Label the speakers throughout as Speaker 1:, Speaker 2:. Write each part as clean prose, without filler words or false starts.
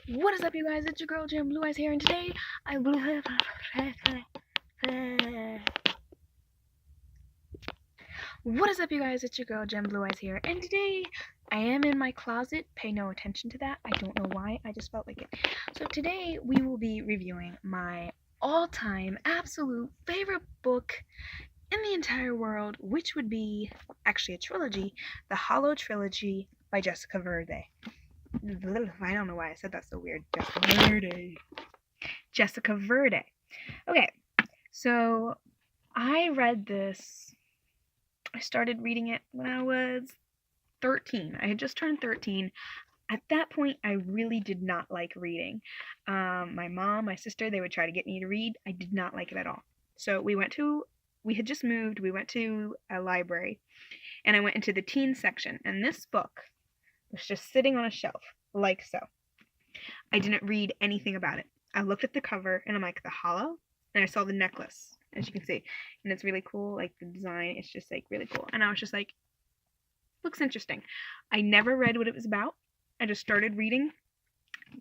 Speaker 1: What is up, you guys? It's your girl JennBlueEyes here, and today What is up, you guys? It's your girl JennBlueEyes here, and today I am in my closet. Pay no attention to that. I don't know why. I just felt like it. So today we will be reviewing my all-time absolute favorite book in the entire world, which would be actually a trilogy, the Hollow Trilogy by Jessica Verde. I don't know why I said that so weird. Jessica Verde. Okay, so I read this. I started reading it when I was 13. I had just turned 13. At that point, I really did not like reading. My mom, my sister, they would try to get me to read. I did not like it at all. So we had just moved. We went to a library, and I went into the teen section, and this book was just sitting on a shelf, like so. I didn't read anything about it. I looked at the cover, and I'm like, the hollow? And I saw the necklace, as you can see. And it's really cool, like, the design, it's just, like, really cool. And I was just like, looks interesting. I never read what it was about. I just started reading,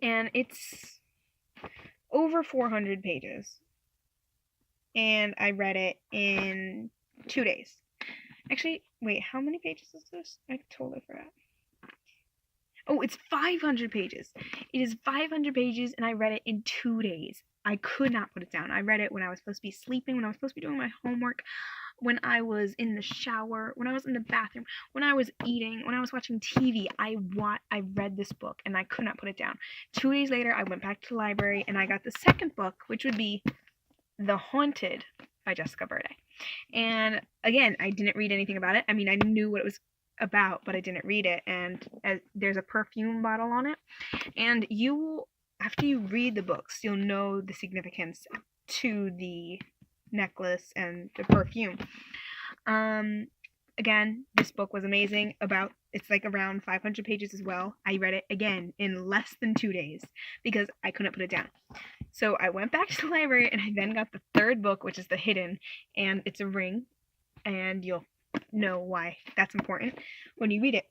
Speaker 1: and it's over 400 pages. And I read it in 2 days. Actually, wait, how many pages is this? I totally forgot. Oh, it's 500 pages. It is 500 pages, and I read it in 2 days. I could not put it down. I read it when I was supposed to be sleeping, when I was supposed to be doing my homework, when I was in the shower, when I was in the bathroom, when I was eating, when I was watching TV. I read this book, and I could not put it down. 2 days later, I went back to the library, and I got the second book, which would be The Haunted by Jessica Verde. And again, I didn't read anything about it. I mean, I knew what it was about, but I didn't read it, and there's a perfume bottle on it, and after you read the books, you'll know the significance to the necklace and the perfume. Again, this book was amazing. It's like around 500 pages as well. I read it again in less than 2 days because I couldn't put it down. So I went back to the library, and I then got the third book, which is The Hidden, and it's a ring, and you'll know why that's important when you read it.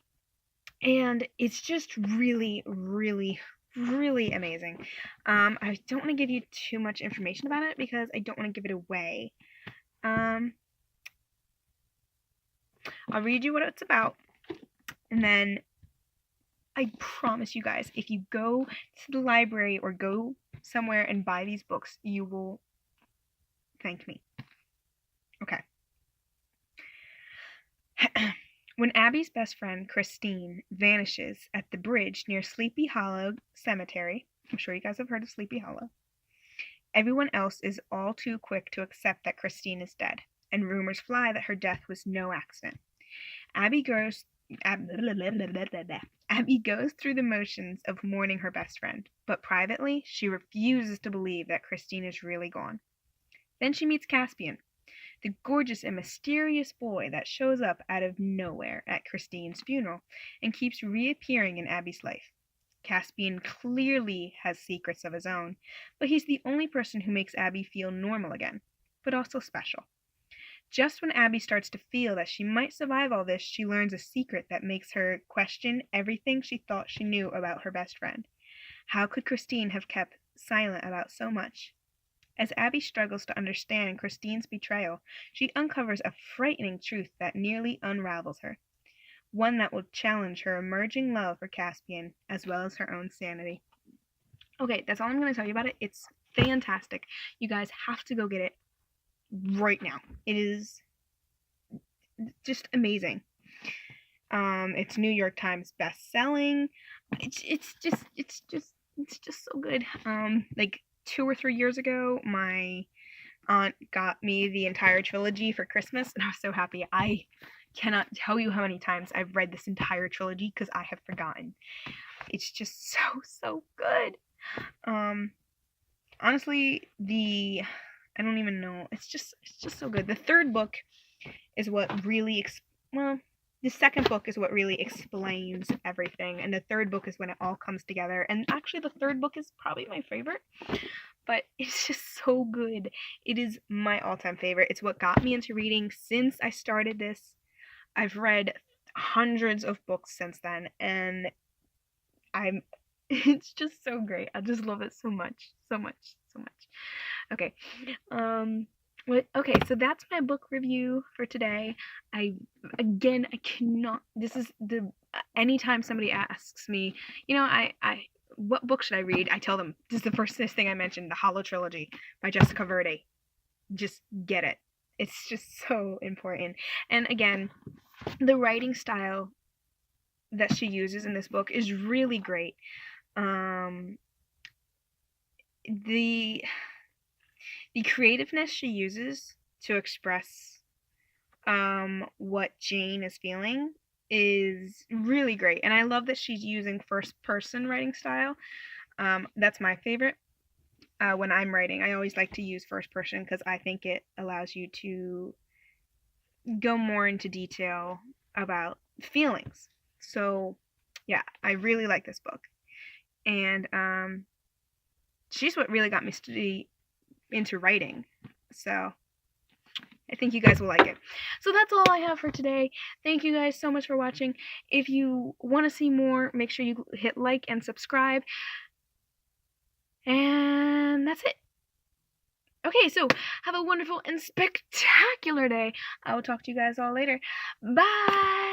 Speaker 1: And it's just really, really, really amazing. I don't want to give you too much information about it because I don't want to give it away. I'll read you what it's about, and then I promise you guys, if you go to the library or go somewhere and buy these books, you will thank me. Okay. When Abby's best friend, Christine, vanishes at the bridge near Sleepy Hollow Cemetery, I'm sure you guys have heard of Sleepy Hollow, everyone else is all too quick to accept that Christine is dead, and rumors fly that her death was no accident. Abby goes through the motions of mourning her best friend, but privately, she refuses to believe that Christine is really gone. Then she meets Caspian, the gorgeous and mysterious boy that shows up out of nowhere at Christine's funeral and keeps reappearing in Abby's life. Caspian clearly has secrets of his own, but he's the only person who makes Abby feel normal again, but also special. Just when Abby starts to feel that she might survive all this, she learns a secret that makes her question everything she thought she knew about her best friend. How could Christine have kept silent about so much? As Abby struggles to understand Christine's betrayal, she uncovers a frightening truth that nearly unravels her. One that will challenge her emerging love for Caspian, as well as her own sanity. Okay, that's all I'm going to tell you about it. It's fantastic. You guys have to go get it right now. It is just amazing. It's New York Times best-selling. It's just so good. Like 2 or 3 years ago, my aunt got me the entire trilogy for Christmas, and I was so happy. I cannot tell you how many times I've read this entire trilogy because I have forgotten. It's just so good. Honestly, I don't even know. It's just so good. The third book is what really the second book is what really explains everything, and the third book is when it all comes together. And actually, the third book is probably my favorite, but it's just so good. It is my all-time favorite. It's what got me into reading since I started this. I've read hundreds of books since then, and I'm It's just so great. I just love it so much. So much. So much. Okay. Okay, so that's my book review for today. I cannot, this is the anytime somebody asks me, I what book should I read? I tell them this is the first thing I mentioned, the Hollow Trilogy by Jessica Verde. Just get it. It's just so important. And again, the writing style that she uses in this book is really great. The creativeness she uses to express what Jane is feeling is really great. And I love that she's using first person writing style. That's my favorite. When I'm writing, I always like to use first person because I think it allows you to go more into detail about feelings. So, yeah, I really like this book. And she's what really got me into writing. So, I think you guys will like it. So that's all I have for today. Thank you guys so much for watching. If you want to see more, make sure you hit like and subscribe. And that's it. Okay, so have a wonderful and spectacular day. I will talk to you guys all later. Bye!